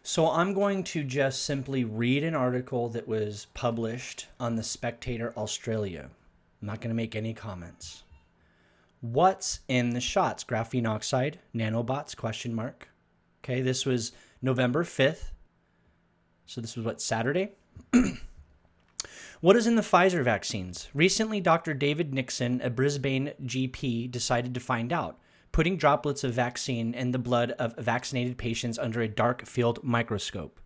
So I'm going to just simply read an article that was published on the Spectator Australia. I'm not going to make any comments. What's in the shots? Graphene oxide, nanobots, question mark. Okay, this was November 5th. So this was what, Saturday? What is in the Pfizer vaccines? Recently, Dr. David Nixon, a Brisbane GP, decided to find out, putting droplets of vaccine in the blood of vaccinated patients under a dark field microscope.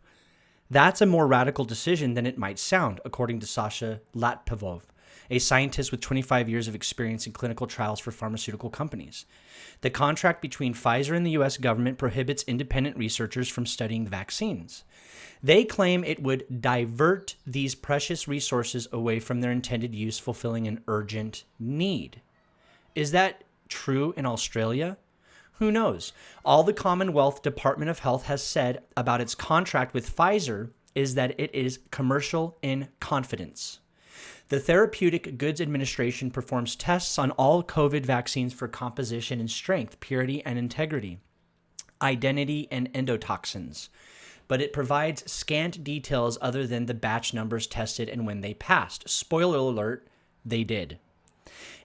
That's a more radical decision than it might sound, according to Sasha Latypova, a scientist with 25 years of experience in clinical trials for pharmaceutical companies. The contract between Pfizer and the U.S. government prohibits independent researchers from studying the vaccines. They claim it would divert these precious resources away from their intended use, fulfilling an urgent need. Is that true in Australia? Who knows? All the Commonwealth Department of Health has said about its contract with Pfizer is that it is commercial in confidence. The Therapeutic Goods Administration performs tests on all COVID vaccines for composition and strength, purity and integrity, identity and endotoxins, but it provides scant details other than the batch numbers tested and when they passed. Spoiler alert, they did.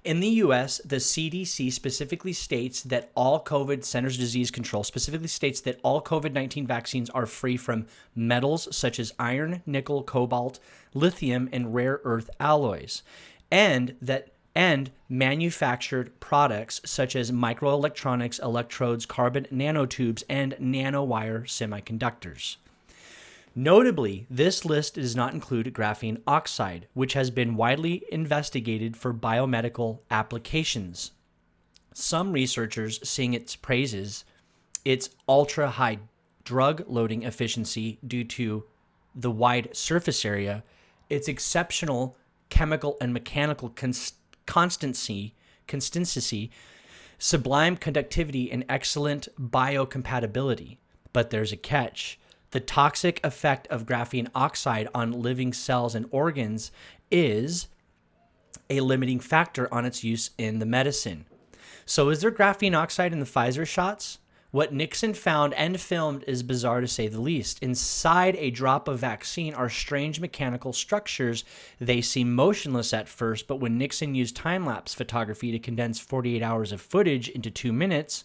In the U.S., the CDC specifically states that all Centers for Disease Control specifically states that all COVID-19 vaccines are free from metals such as iron, nickel, cobalt, lithium, and rare earth alloys, and manufactured products such as microelectronics, electrodes, carbon nanotubes, and nanowire semiconductors. Notably, this list does not include graphene oxide, which has been widely investigated for biomedical applications. Some researchers sing its praises, its ultra-high drug loading efficiency due to the wide surface area, its exceptional chemical and mechanical constancy, sublime conductivity, and excellent biocompatibility. But there's a catch. The toxic effect of graphene oxide on living cells and organs is a limiting factor on its use in the medicine. So is there graphene oxide in the Pfizer shots? What Nixon found and filmed is bizarre to say the least. Inside a drop of vaccine are strange mechanical structures. They seem motionless at first, but when Nixon used time-lapse photography to condense 48 hours of footage into 2 minutes,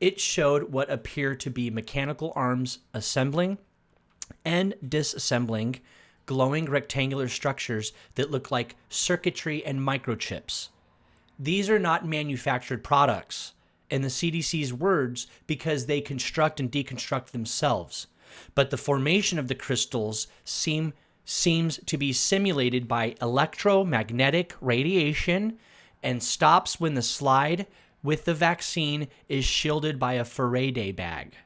it showed what appear to be mechanical arms assembling and disassembling glowing rectangular structures that look like circuitry and microchips. These are not manufactured products, in the CDC's words, because they construct and deconstruct themselves. But the formation of the crystals seems to be simulated by electromagnetic radiation and stops when the slide with the vaccine is shielded by a Faraday bag.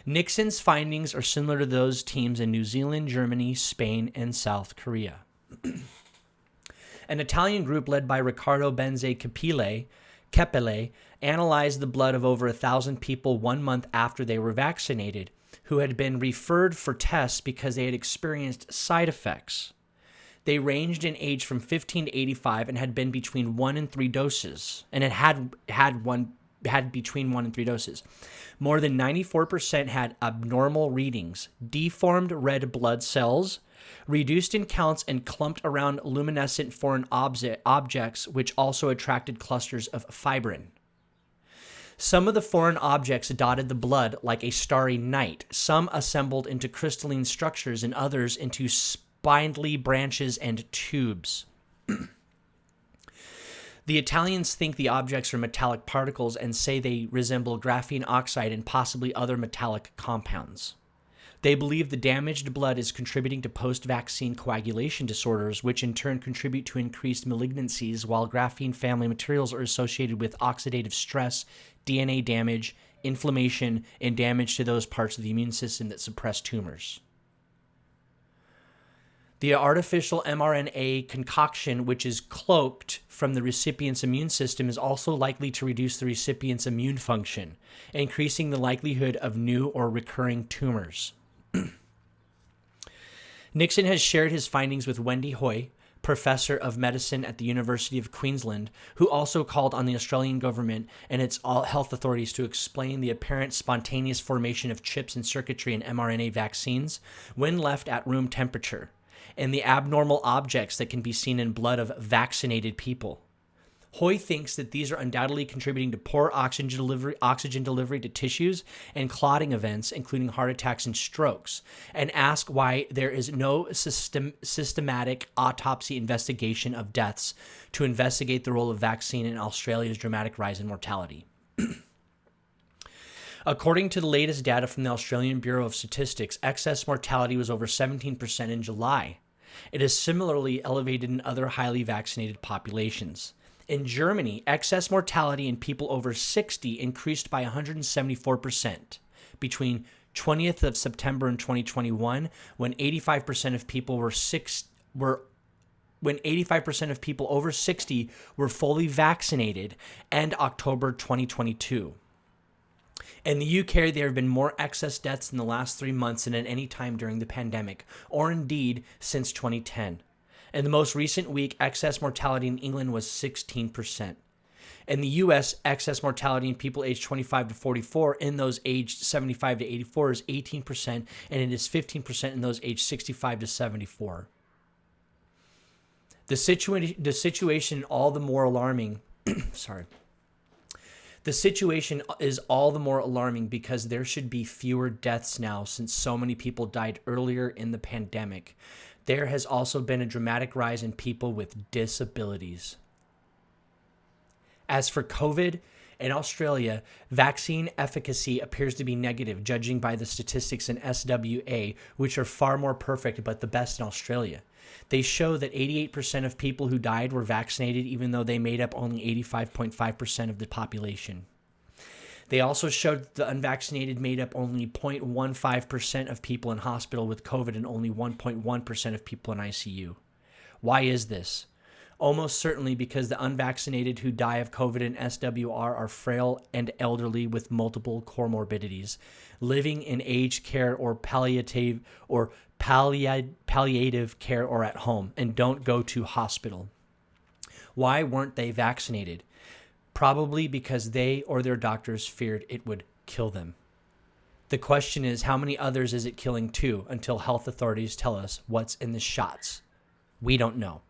Nixon's findings are similar to those teams in New Zealand, Germany, Spain, and South Korea. An Italian group led by Riccardo Benze Kepele analyzed the blood of over 1,000 people 1 month after they were vaccinated, who had been referred for tests because they had experienced side effects. They ranged in age from 15 to 85 and had been between 1 and 3 doses, and it had between 1 and 3 doses. More than 94% had abnormal readings, deformed red blood cells, reduced in counts, and clumped around luminescent foreign objects, which also attracted clusters of fibrin. Some of the foreign objects dotted the blood like a starry night. Some assembled into crystalline structures and others into spindly branches and tubes. The Italians think the objects are metallic particles and say they resemble graphene oxide and possibly other metallic compounds. They believe the damaged blood is contributing to post-vaccine coagulation disorders, which in turn contribute to increased malignancies, while graphene family materials are associated with oxidative stress, DNA damage, inflammation, and damage to those parts of the immune system that suppress tumors. The artificial mRNA concoction, which is cloaked from the recipient's immune system, is also likely to reduce the recipient's immune function, increasing the likelihood of new or recurring tumors. Nixon has shared his findings with Wendy Hoy, professor of medicine at the University of Queensland, who also called on the Australian government and its health authorities to explain the apparent spontaneous formation of chips and circuitry in mRNA vaccines when left at room temperature, and the abnormal objects that can be seen in blood of vaccinated people. Hoy thinks that these are undoubtedly contributing to poor oxygen delivery to tissues and clotting events, including heart attacks and strokes, and asks why there is no systematic autopsy investigation of deaths to investigate the role of vaccine in Australia's dramatic rise in mortality. According to the latest data from the Australian Bureau of Statistics, excess mortality was over 17% in July. It is similarly elevated in other highly vaccinated populations. In Germany, excess mortality in people over 60 increased by 174% between 20th of September in 2021, when 85% of people over 60 were fully vaccinated, and October 2022. In the UK, there have been more excess deaths in the last 3 months than at any time during the pandemic, or indeed since 2010. In the most recent week, excess mortality in England was 16%. In the U.S., excess mortality in people aged 25 to 44, in those aged 75 to 84, is 18%, and it is 15% in those aged 65 to 74. The situation all the more alarming. The situation is all the more alarming because there should be fewer deaths now, since so many people died earlier in the pandemic. There has also been a dramatic rise in people with disabilities. As for COVID, in Australia, vaccine efficacy appears to be negative, judging by the statistics in SWA, which are far more perfect but the best in Australia. They show that 88% of people who died were vaccinated, even though they made up only 85.5% of the population. They also showed that the unvaccinated made up only 0.15% of people in hospital with COVID and only 1.1% of people in ICU. Why is this? Almost certainly because the unvaccinated who die of COVID and SWR are frail and elderly with multiple comorbidities, living in aged care or palliative care or at home, and don't go to hospital. Why weren't they vaccinated? Probably because they or their doctors feared it would kill them. The question is, how many others is it killing too, until health authorities tell us what's in the shots? We don't know.